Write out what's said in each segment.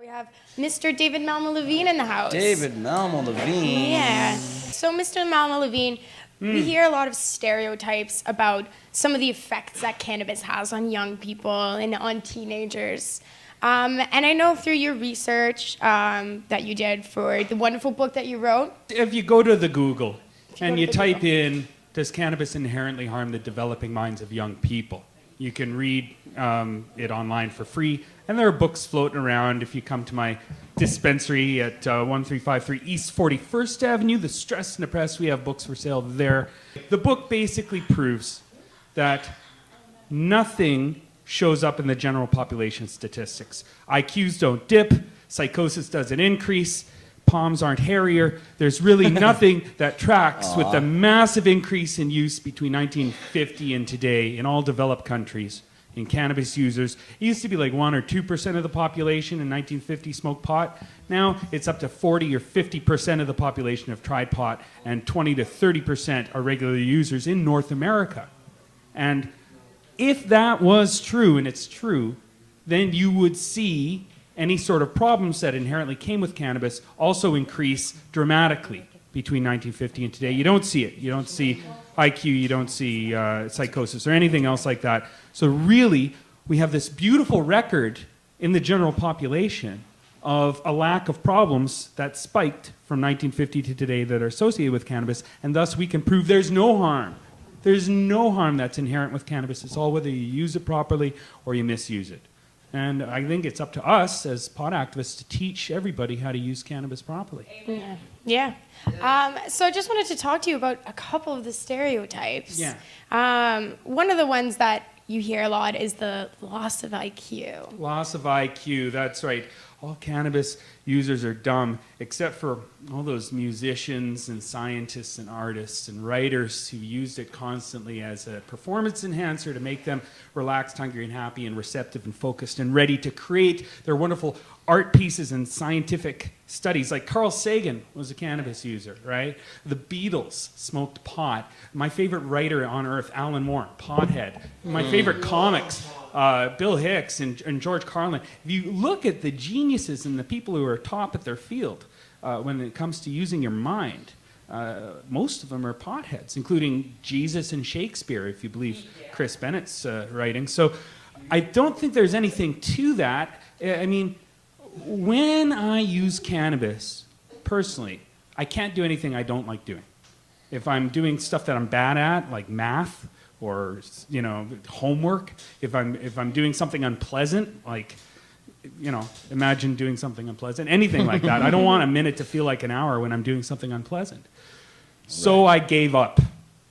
We have Mr. David Malmo-Levine in the house. David Malmo-Levine. Yeah. So, Mr. Malmo-Levine, we hear a lot of stereotypes about some of the effects that cannabis has on young people and on teenagers. And I know through your research that you did for the wonderful book that you wrote. If you go to the Google and you type in, does cannabis inherently harm the developing minds of young people? You can read it online for free. And there are books floating around. If you come to my dispensary at 1353 East 41st Avenue, The Stressed and Depressed, we have books for sale there. The book basically proves that nothing shows up in the general population statistics. IQs don't dip, psychosis doesn't increase, palms aren't hairier. There's really nothing that tracks with the massive increase in use between 1950 and today in all developed countries in cannabis users. It used to be like 1 or 2% of the population in 1950 smoked pot. Now it's up to 40 or 50% of the population have tried pot, and 20 to 30% are regular users in North America. And if that was true, and it's true, then you would see any sort of problems that inherently came with cannabis also increase dramatically between 1950 and today. You don't see it. You don't see IQ, you don't see psychosis or anything else like that. So really, we have this beautiful record in the general population of a lack of problems that spiked from 1950 to today that are associated with cannabis, and thus we can prove there's no harm. There's no harm that's inherent with cannabis. It's all whether you use it properly or you misuse it. And I think it's up to us as pot activists to teach everybody how to use cannabis properly. Yeah. So I just wanted to talk to you about a couple of the stereotypes. Yeah. One of the ones that you hear a lot is the loss of IQ. Loss of IQ, that's right. All cannabis users are dumb, except for all those musicians and scientists and artists and writers who used it constantly as a performance enhancer to make them relaxed, hungry, and happy, and receptive and focused and ready to create their wonderful art pieces and scientific studies. Like Carl Sagan was a cannabis user, right? The Beatles smoked pot. My favorite writer on earth, Alan Moore, pothead. My favorite comics, Bill Hicks and George Carlin. If you look at the geniuses and the people who are top at their field when it comes to using your mind, most of them are potheads, including Jesus and Shakespeare, if you believe Chris Bennett's writing. So I don't think there's anything to that. I mean, when I use cannabis, personally, I can't do anything I don't like doing. If I'm doing stuff that I'm bad at, like math or homework, if I'm doing something unpleasant, like imagine doing something unpleasant, anything like that. I don't want a minute to feel like an hour when I'm doing something unpleasant. So I gave up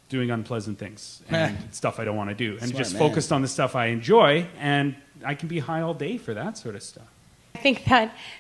doing unpleasant things and stuff I don't want to do, and just focused on the stuff I enjoy, and I can be high all day for that sort of stuff. I think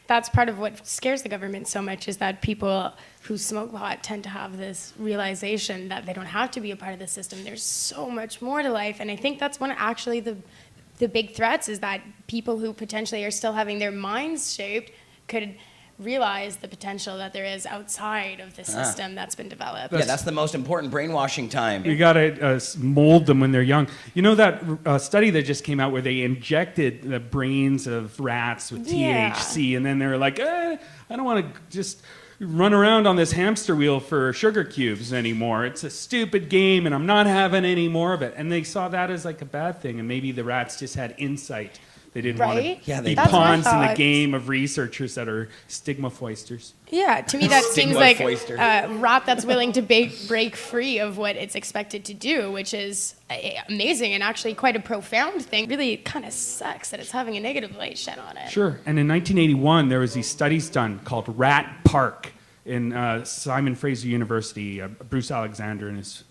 that's part of what scares the government so much, is that people who smoke pot tend to have this realization that they don't have to be a part of the system. There's so much more to life, and I think that's one of actually the big threats, is that people who potentially are still having their minds shaped could realize the potential that there is outside of the system that's been developed. Yeah, that's the most important brainwashing time. You got to mold them when they're young. You know that study that just came out where they injected the brains of rats with THC, and then they were like, I don't want to just run around on this hamster wheel for sugar cubes anymore. It's a stupid game, and I'm not having any more of it. And they saw that as like a bad thing, and maybe the rats just had insight. They didn't want to be pawns in the game of researchers that are stigma foisters. Yeah, to me that seems like a rat that's willing to break free of what it's expected to do, which is amazing and actually quite a profound thing. Really kind of sucks that it's having a negative light shed on it. Sure, and in 1981 there was these studies done called Rat Park in Simon Fraser University, Bruce Alexander and his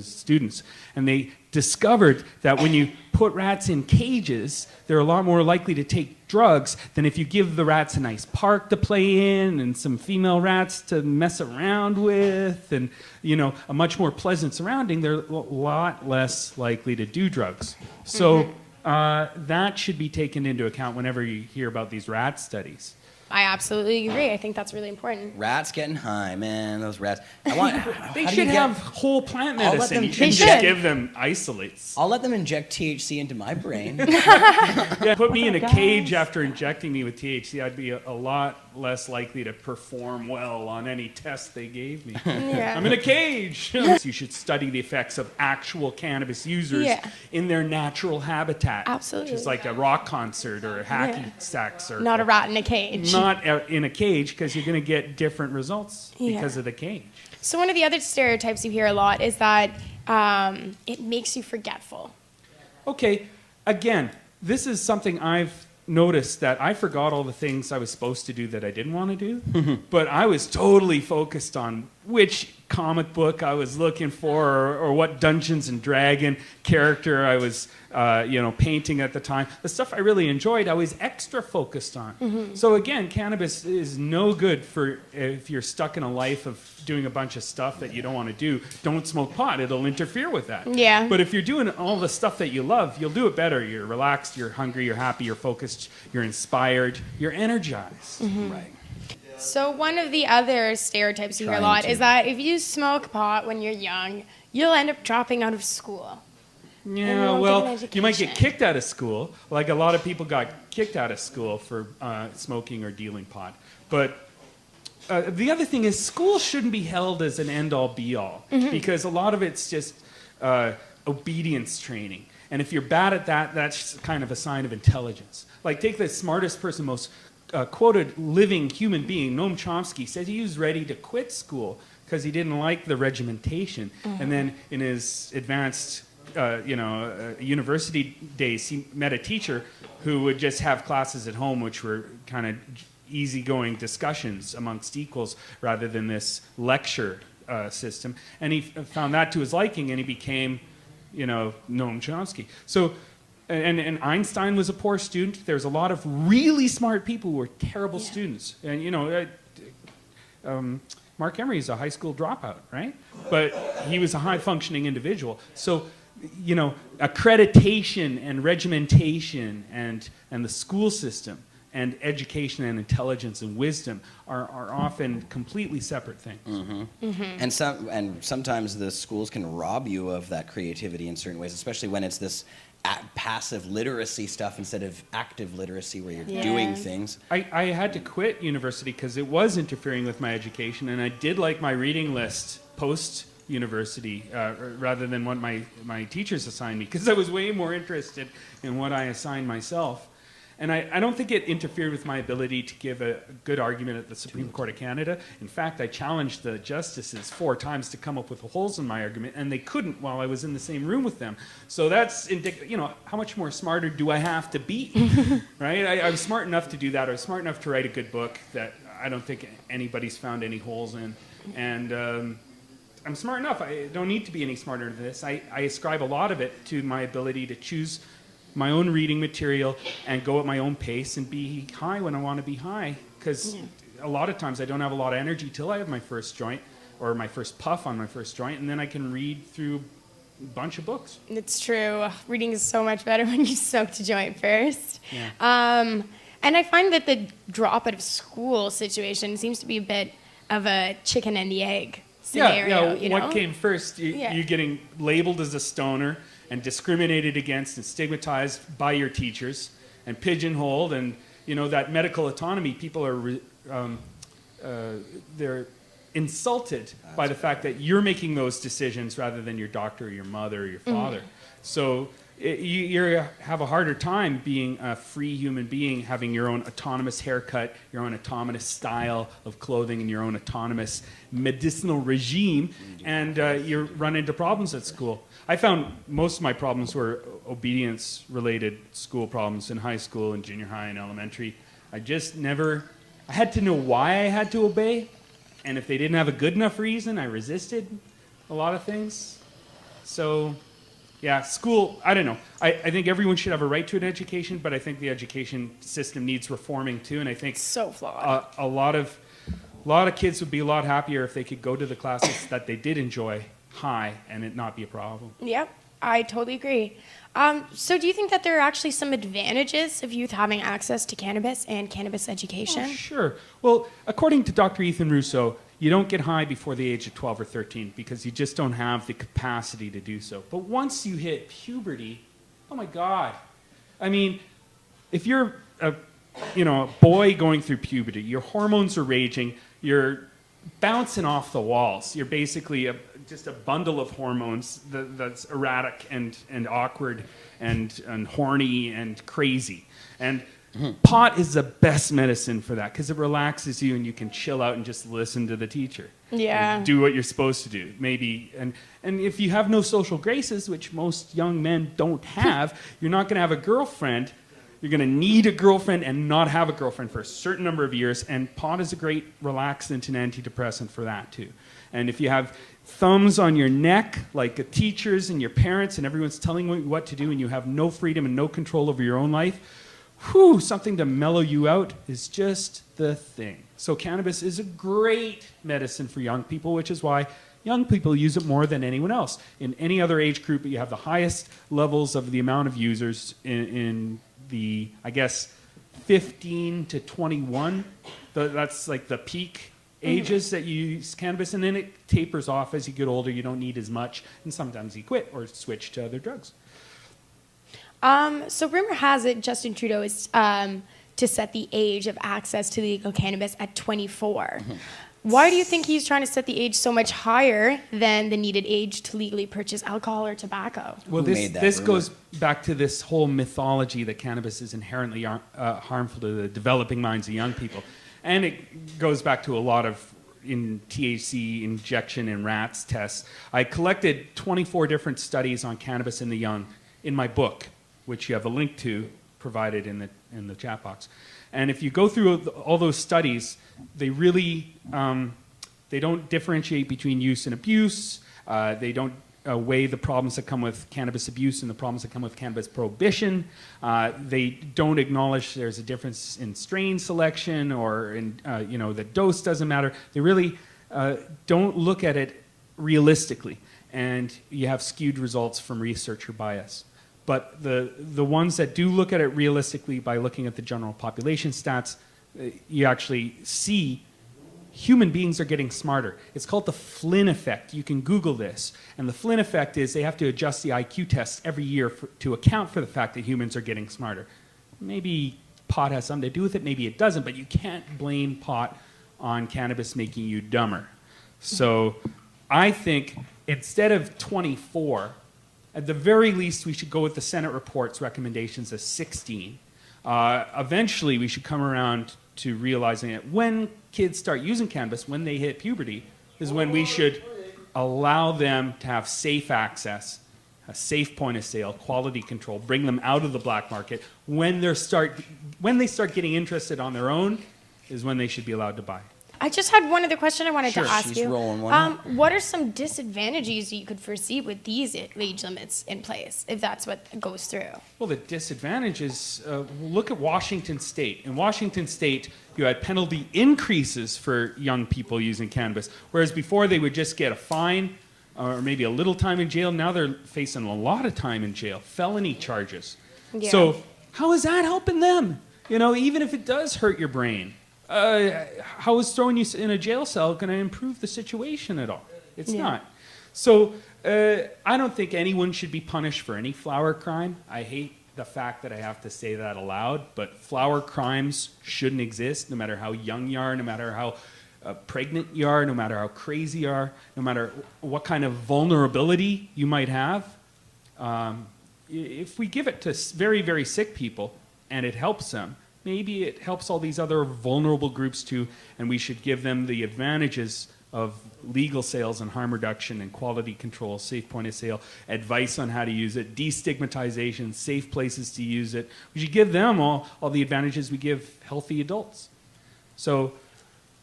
students, and they discovered that when you put rats in cages, they're a lot more likely to take drugs than if you give the rats a nice park to play in and some female rats to mess around with and a much more pleasant surrounding. They're a lot less likely to do drugs. So that should be taken into account whenever you hear about these rat studies. I absolutely agree. I think that's really important. Rats getting high, man. Those rats. I want. They should have whole plant I'll let medicine. them- You They shouldn't should. just give them isolates. I'll let them inject THC into my brain. Yeah, put me in a cage after injecting me with THC. I'd be a lot less likely to perform well on any test they gave me. Yeah. I'm in a cage. You should study the effects of actual cannabis users Yeah. in their natural habitat. Absolutely. Which is like a rock concert or a hacky Yeah. sack circle. Not a rat in a cage. Not in a cage, because you're going to get different results Yeah. because of the cage. So one of the other stereotypes you hear a lot is that it makes you forgetful. Okay, again, this is something I've noticed, that I forgot all the things I was supposed to do that I didn't want to do, but I was totally focused on which comic book I was looking for, or what Dungeons and Dragon character I was painting at the time. The stuff I really enjoyed, I was extra focused on. So again, cannabis is no good for if you're stuck in a life of doing a bunch of stuff that you don't want to do. Don't smoke pot, it'll interfere with that. Yeah. But if you're doing all the stuff that you love, you'll do it better. You're relaxed, you're hungry, you're happy, you're focused, you're inspired, you're energized. Right. So one of the other stereotypes you hear a Trying lot to. is that if you smoke pot when you're young, you'll end up dropping out of school. Yeah, won't well, get an you might get education. kicked out of school. Like a lot of people got kicked out of school for smoking or dealing pot. But the other thing is, school shouldn't be held as an end-all, be-all, because a lot of it's just obedience training. And if you're bad at that, that's kind of a sign of intelligence. Like, take the smartest person, most quoted living human being, Noam Chomsky, said he was ready to quit school because he didn't like the regimentation. And then in his advanced university days, he met a teacher who would just have classes at home, which were kind of easygoing discussions amongst equals rather than this lecture system. And he found that to his liking, and he became, Noam Chomsky. So, and Einstein was a poor student. There's a lot of really smart people who were terrible students. And, Mark Emery is a high school dropout, right? But he was a high-functioning individual. So, accreditation and regimentation and the school system and education and intelligence and wisdom are often completely separate things. And sometimes the schools can rob you of that creativity in certain ways, especially when it's this passive literacy stuff instead of active literacy where you're doing things. I had to quit university because it was interfering with my education, and I did like my reading list post-university rather than what my teachers assigned me, because I was way more interested in what I assigned myself. And I don't think it interfered with my ability to give a good argument at the Supreme Court of Canada. In fact, I challenged the justices 4 times to come up with holes in my argument, and they couldn't while I was in the same room with them. So that's how much more smarter do I have to be, right? I was smart enough to do that. I was smart enough to write a good book that I don't think anybody's found any holes in. And I'm smart enough. I don't need to be any smarter than this. I ascribe a lot of it to my ability to choose my own reading material and go at my own pace and be high when I want to be high, because a lot of times I don't have a lot of energy till I have my first joint or my first puff on my first joint, and then I can read through a bunch of books. It's true. Reading is so much better when you smoked a joint first. Yeah. And I find that the drop out of school situation seems to be a bit of a chicken and the egg scenario. What came first? You getting labeled as a stoner and discriminated against and stigmatized by your teachers and pigeonholed, and that medical autonomy, people are they're insulted by the fact that you're making those decisions rather than your doctor or your mother or your father. So you have a harder time being a free human being, having your own autonomous haircut, your own autonomous style of clothing, and your own autonomous medicinal regime, and you run into problems at school. I found most of my problems were obedience-related school problems in high school and junior high and elementary. I had to know why I had to obey, and if they didn't have a good enough reason, I resisted a lot of things. So, yeah, school, I don't know. I think everyone should have a right to an education, but I think the education system needs reforming too, and I think So flawed. a lot of kids would be a lot happier if they could go to the classes that they did enjoy high and it not be a problem. Yep. I totally agree. So do you think that there are actually some advantages of youth having access to cannabis and cannabis education? Oh, sure. Well, according to Dr. Ethan Russo, you don't get high before the age of 12 or 13 because you just don't have the capacity to do so. But once you hit puberty, oh my God. I mean, if you're a boy going through puberty, your hormones are raging, you're bouncing off the walls. You're basically just a bundle of hormones that's erratic and awkward and horny and crazy. And pot is the best medicine for that because it relaxes you and you can chill out and just listen to the teacher. Yeah. And do what you're supposed to do. Maybe and if you have no social graces, which most young men don't have, you're not going to have a girlfriend. You're going to need a girlfriend and not have a girlfriend for a certain number of years. And pot is a great relaxant and antidepressant for that too. And if you have thumbs on your neck, like the teachers and your parents and everyone's telling you what to do and you have no freedom and no control over your own life, something to mellow you out is just the thing. So cannabis is a great medicine for young people, which is why young people use it more than anyone else. In any other age group, you have the highest levels of the amount of users in the, I guess, 15 to 21. That's like the peak ages that you use cannabis, and then it tapers off as you get older. You don't need as much, and sometimes you quit or switch to other drugs. So rumor has it Justin Trudeau is to set the age of access to legal cannabis at 24. Why do you think he's trying to set the age so much higher than the needed age to legally purchase alcohol or tobacco? Well, Who made that this rumor? goes back to this whole mythology that cannabis is inherently harmful to the developing minds of young people. And it goes back to a lot of in THC injection in rats tests. I collected 24 different studies on cannabis in the young in my book, which you have a link to provided in the chat box. And if you go through all those studies, they really they don't differentiate between use and abuse. They don't weigh the problems that come with cannabis abuse and the problems that come with cannabis prohibition. They don't acknowledge there's a difference in strain selection or in the dose doesn't matter. They really don't look at it realistically, and you have skewed results from researcher bias. But the ones that do look at it realistically by looking at the general population stats, you actually see human beings are getting smarter. It's called the Flynn effect. You can Google this. And the Flynn effect is they have to adjust the IQ tests every year to account for the fact that humans are getting smarter. Maybe pot has something to do with it, maybe it doesn't, but you can't blame pot on cannabis making you dumber. So I think instead of 24, at the very least, we should go with the Senate report's recommendations of 16. Eventually, we should come around to realizing that when kids start using cannabis, when they hit puberty, is when we should allow them to have safe access, a safe point of sale, quality control, bring them out of the black market. When they start getting interested on their own is when they should be allowed to buy. I just had one other question I wanted to ask she's you. rolling one up. What are some disadvantages you could foresee with these age limits in place, if that's what goes through? Well, the disadvantage is, look at Washington State. In Washington State, you had penalty increases for young people using cannabis, whereas before they would just get a fine or maybe a little time in jail. Now they're facing a lot of time in jail, felony charges. Yeah. So how is that helping them? Even if it does hurt your brain. How is throwing you in a jail cell going to improve the situation at all? It's not. So I don't think anyone should be punished for any flower crime. I hate the fact that I have to say that aloud, but flower crimes shouldn't exist, no matter how young you are, no matter how pregnant you are, no matter how crazy you are, no matter what kind of vulnerability you might have. If we give it to very, very sick people and it helps them, maybe it helps all these other vulnerable groups too, and we should give them the advantages of legal sales and harm reduction and quality control, safe point of sale, advice on how to use it, destigmatization, safe places to use it. We should give them all the advantages we give healthy adults. So,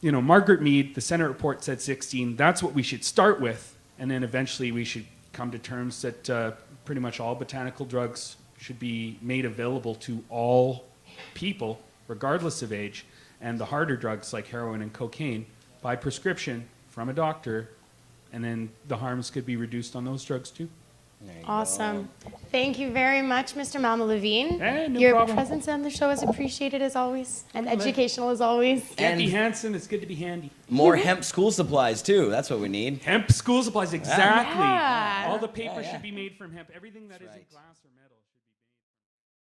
Margaret Mead, the Senate report said 16. That's what we should start with, and then eventually we should come to terms that pretty much all botanical drugs should be made available to all people, regardless of age, and the harder drugs like heroin and cocaine by prescription from a doctor, and then the harms could be reduced on those drugs too. There you Awesome. go. Thank you very much, Mr. Malmo-Levine. No Your problem. presence on the show is appreciated as always, and educational as always. Can't be And- handsome. It's good to be handy. More hemp school supplies too. That's what we need. Hemp school supplies, exactly. Yeah. All the paper Yeah. should be made from hemp. Everything that That's not right. glass or metal.